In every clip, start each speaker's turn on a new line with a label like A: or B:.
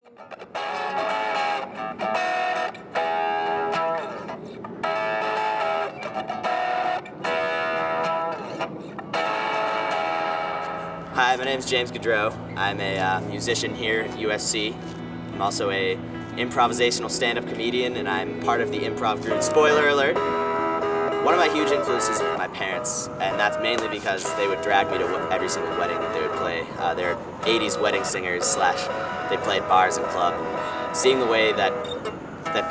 A: Hi, my name is James Gaudreau. I'm a musician here at USC. I'm also a improvisational stand-up comedian, and I'm part of the improv group. Spoiler alert! One of my huge influences was my parents, and that's mainly because they would drag me to every single wedding that they would play. They're 80s wedding singers / they played bars and clubs. Seeing the way that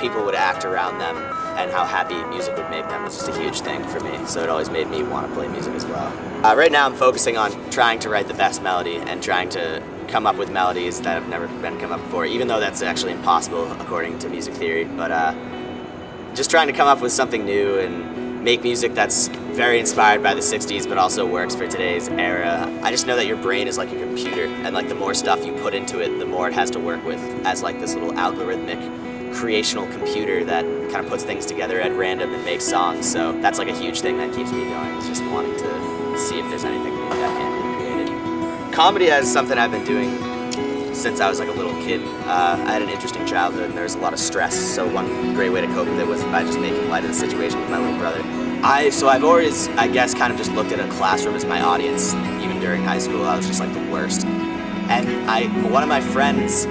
A: people would act around them and how happy music would make them was just a huge thing for me, so it always made me want to play music as well. Right now I'm focusing on trying to write the best melody and trying to come up with melodies that have never been come up before, even though that's actually impossible according to music theory, but just trying to come up with something new and make music that's very inspired by the 60s but also works for today's era. I just know that your brain is like a computer, and like the more stuff you put into it, the more it has to work with as like this little algorithmic creational computer that kind of puts things together at random and makes songs. So that's like a huge thing that keeps me going, is just wanting to see if there's anything new that can be created. Comedy is something I've been doing since I was like a little kid. I had an interesting childhood and there was a lot of stress, so one great way to cope with it was by just making light of the situation with my little brother. So I've always, I guess, kind of just looked at a classroom as my audience. Even during high school, I was just like the worst. And one of my friends,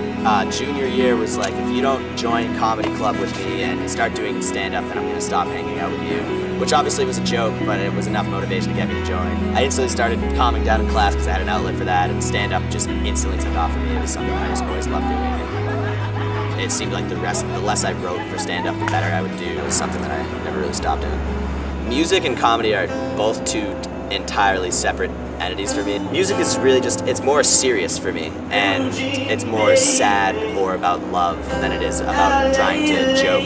A: junior year, was like, if you don't join comedy club with me and start doing stand-up, then I'm going to stop hanging out with you. Which obviously was a joke, but it was enough motivation to get me to join. I instantly started calming down in class because I had an outlet for that, and stand-up just instantly took off for me. It was something I just always loved doing. And it seemed like the less I wrote for stand-up, the better I would do. It was something that I never really stopped doing. Music and comedy are both two entirely separate entities for me. Music is really just, it's more serious for me, and it's more sad, more about love than it is about trying to joke.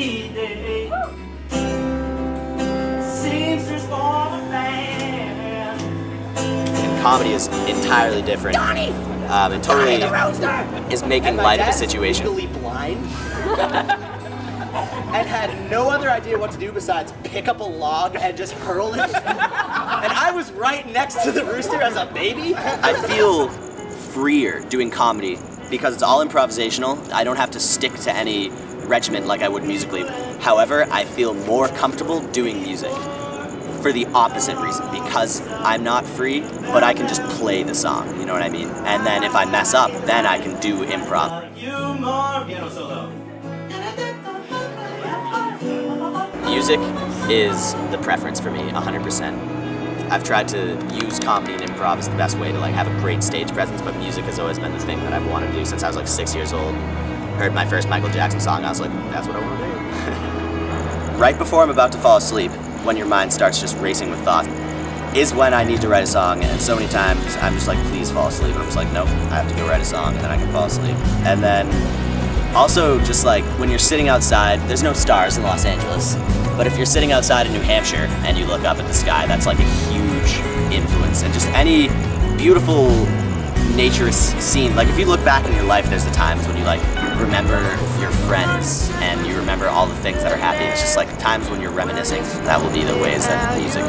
A: And comedy is entirely different. It totally is making light of the situation.
B: Blind and had no other idea what to do besides pick up a log and just hurl it. And I was right next to the rooster as a baby.
A: I feel freer doing comedy because it's all improvisational. I don't have to stick to any regimen like I would musically. However, I feel more comfortable doing music for the opposite reason, because I'm not free, but I can just play the song, you know what I mean? And then if I mess up, then I can do improv. Music is the preference for me, 100%. I've tried to use comedy and improv as the best way to like have a great stage presence, but music has always been the thing that I've wanted to do since I was like 6 years old. Heard my first Michael Jackson song, I was like, that's what I want to do. Right before I'm about to fall asleep, when your mind starts just racing with thoughts, is when I need to write a song, and so many times I'm just like, please fall asleep, and I'm just like, nope, I have to go write a song, and then I can fall asleep. And then also just like when you're sitting outside, there's no stars in Los Angeles, but if you're sitting outside in New Hampshire and you look up at the sky, that's like a huge influence. And just any beautiful nature scene, like if you look back in your life, there's the times when you like remember your friends and you remember all the things that are happy. It's just like times when you're reminiscing. That will be the ways that music